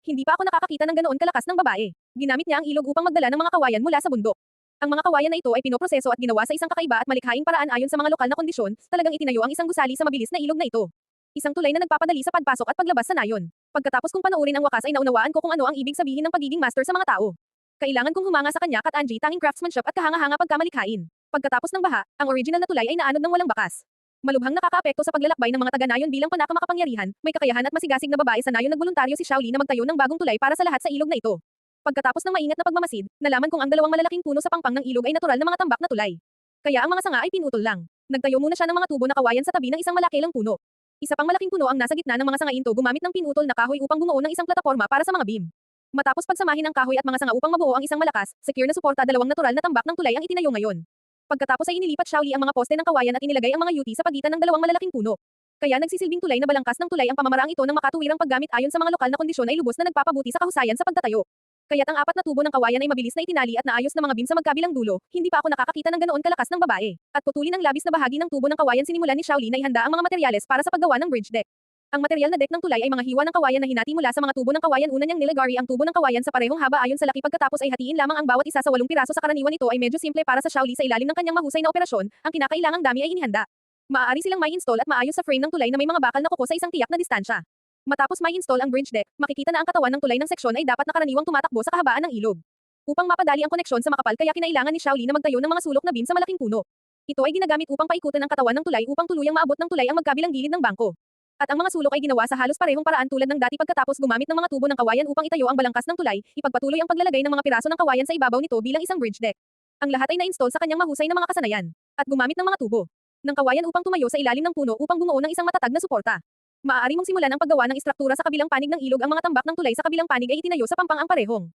Hindi pa ako nakakakita ng ganoon kalakas ng babae. Ginamit niya ang ilog upang magdala ng mga kawayan mula sa bundok. Ang mga kawayan na ito ay pinoproseso at ginawa sa isang kakaiba at malikhaing paraan ayon sa mga lokal na kondisyon, talagang itinayo ang isang gusali sa mabilis na ilog na ito. Isang tulay na nagpapadali sa pagpasok at paglabas sa nayon. Pagkatapos kong panoorin ang wakas ay naunawaan ko kung ano ang ibig sabihin ng pagiging master sa mga tao. Kailangan kong humanga sa kanya Kat Angie, tanging craftsmanship at kahanga-hanga pagkamalikhain. Pagkatapos ng baha, ang original na tulay ay naanod ng walang bakas. Malubhang nakakaapekto sa paglalakbay ng mga taga-nayon bilang panakamakapangyarihan, may kakayahan at masigasig na babae sa nayon nagboluntaryo si Shaoli na magtayo ng bagong tulay para sa lahat sa ilog na ito. Pagkatapos ng maingat na pagmamasid, nalaman kong ang dalawang malalaking puno sa pangpang ng ilog ay natural na mga tambak na tulay. Kaya ang mga sanga ay pinutol lang. Nagtayo muna siya ng mga tubo na kawayan sa tabi ng isang malakilang puno. Isa pang malaking puno ang nasa gitna ng mga sangain to gumamit ng pinutol na kahoy upang bumuo ng isang plataporma para sa mga beam. Matapos pagsamahin ang kahoy at mga sanga upang mabuo ang isang malakas, secure na suporta, dalawang natural na tambak ng tulay ang itinayo ngayon. Pagkatapos ay inilipat Shaoli ang mga poste ng kawayan at inilagay ang mga yuti sa pagitan ng dalawang malalaking puno. Kaya nagsisilbing tulay na balangkas ng tulay ang pamamaraang ito ng makatuwirang paggamit ayon sa mga lokal na kondisyon ay lubos na nagpapabuti sa kahusayan sa pagtatayo. Kaya't ang apat na tubo ng kawayan ay mabilis na itinali at naayos na mga beam sa magkabilang dulo, hindi pa ako nakakakita ng ganoon kalakas ng babae. At putulin ang labis na bahagi ng tubo ng kawayan sinimulan ni Shaoli na ihanda ang mga materyales para sa paggawa ng bridge deck. Ang material na deck ng tulay ay mga hiwa ng kawayan na hinati mula sa mga tubo ng kawayan. Una niyang nilagari ang tubo ng kawayan sa parehong haba ayon sa laki, pagkatapos ay hatiin lamang ang bawat isa sa 8 piraso. Sa karaniwan ito ay medyo simple para sa Shaoli sa ilalim ng kanyang mahusay na operasyon, ang kinakailangang dami ay inihanda. Maaari silang may install at maayos sa frame ng tulay na may mga bakal na kuko sa isang tiyak na distansya. Matapos may install ang bridge deck, makikita na ang katawan ng tulay ng seksyon ay dapat na karaniwang tumatakbo sa kahabaan ng ilog. Upang mapadali ang koneksyon sa makapal, kaya kinailangan ni Shaoli na magtayo ng mga sulok na beam sa malaking puno. Ito ay ginagamit upang paikutan ang katawan ng tulay upang tuluyang maabot ng tulay ang magkabilang gilid ng bangko. At ang mga sulok ay ginawa sa halos parehong paraan tulad ng dati. Pagkatapos gumamit ng mga tubo ng kawayan upang itayo ang balangkas ng tulay, ipagpatuloy ang paglalagay ng mga piraso ng kawayan sa ibabaw nito bilang isang bridge deck. Ang lahat ay na-install sa kanyang mahusay na mga kasanayan. At gumamit ng mga tubo ng kawayan upang tumayo sa ilalim ng puno upang bumuo ng isang matatag na suporta. Maaari mong simulan ang paggawa ng istruktura sa kabilang panig ng ilog. Ang mga tambak ng tulay sa kabilang panig ay itinayo sa pampang ang parehong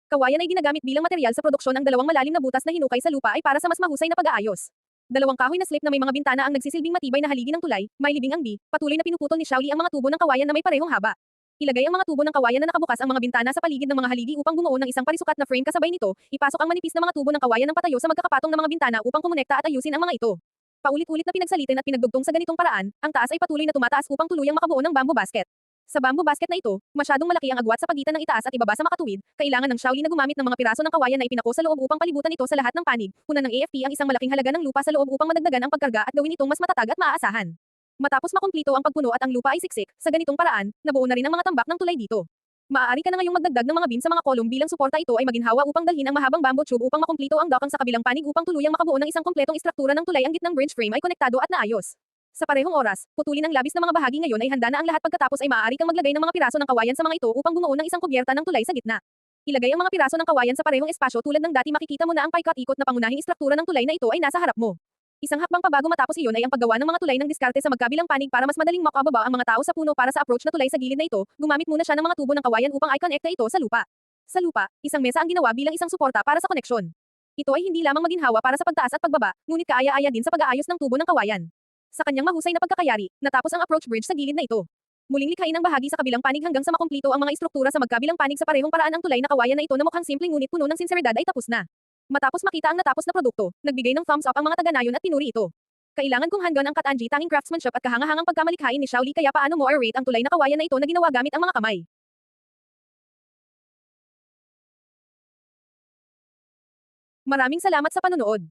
kawayan ay ginagamit bilang materyal sa produksyon. Ang dalawang malalim na butas na hinukay sa lupa ay para sa mas mahusay na pag-aayos. Dalawang kahoy na slip na may mga bintana ang nagsisilbing matibay na haligi ng tulay, may libing ang B. Patuloy na pinuputol ni Shaoli ang mga tubo ng kawayan na may parehong haba. Ilagay ang mga tubo ng kawayan na nakabukas ang mga bintana sa paligid ng mga haligi upang bumuo ng isang parisukat na frame. Kasabay nito, ipasok ang manipis na mga tubo ng kawayan ng patayo sa magkakapatong na mga bintana upang kumonekta at ayusin ang mga ito. Paulit-ulit na pinagsalitin at pinagdugtong sa ganitong paraan, ang taas ay patuloy na tumataas upang tuluyang makabuo ng bamboo basket. Sa bamboo basket na ito, masyadong malaki ang agwat sa pagitan ng itaas at ibaba sa makatuwid, kailangan ng Shaoli na gumamit ng mga piraso ng kawayan na ipinako sa loob upang palibutan ito sa lahat ng panig, punan ng AFP ang isang malaking halaga ng lupa sa loob upang madagdagan ang pagkarga at gawin itong mas matatag at maaasahan. Matapos makumplito ang pagpuno at ang lupa ay siksik, sa ganitong paraan, nabuo na rin ang mga tambak ng tulay dito. Maaari ka na ngayong magdagdag ng mga beam sa mga kolum bilang suporta. Ito ay maginhawa upang dalhin ang mahabang bamboo tube upang makumplito ang dokang sa kabilang panig upang tuluyang makabuo ng isang kumpletong istruktura ng tulay. Ang gitnang bridge frame ay konektado at naayos. Sa parehong oras, putulin ang labis na mga bahagi ngayon ay handa na ang lahat. Pagkatapos ay maaari kang maglagay ng mga piraso ng kawayan sa mga ito upang bumuo ng isang kubyerta ng tulay sa gitna. Ilagay ang mga piraso ng kawayan sa parehong espasyo tulad ng dati. Makikita mo na ang paikot-ikot na pangunahing istruktura ng tulay na ito ay nasa harap mo. Isang hakbang pabago matapos iyon ay ang paggawa ng mga tulay ng diskarte sa magkabilang panig para mas madaling makababa ang mga tao sa puno. Para sa approach na tulay sa gilid na ito, gumamit muna siya ng mga tubo ng kawayan upang i-connecta ito sa lupa. Sa lupa, isang mesa ang ginawa bilang isang suporta para sa koneksyon. Ito ay hindi lamang maginhawa para sa pagtaas at pagbaba, ngunit kaaya-aya din sa pag-aayos ng tubo ng kawayan. Sa kanyang mahusay na pagkakayari, natapos ang approach bridge sa gilid na ito. Muling likhain ang bahagi sa kabilang panig hanggang sa makumplito ang mga istruktura sa magkabilang panig. Sa parehong paraan ang tulay na kawayan na ito na mukhang simple ngunit puno ng sinseridad ay tapos na. Matapos makita ang natapos na produkto, nagbigay ng thumbs up ang mga taga-nayon at pinuri ito. Kailangan kong hanggan ang Kat Angie, tanging craftsmanship at kahangahangang pagkamalikhain ni Shaoli. Kaya paano mo i-rate ang tulay na kawayan na ito na ginawa gamit ang mga kamay? Maraming salamat sa panonood.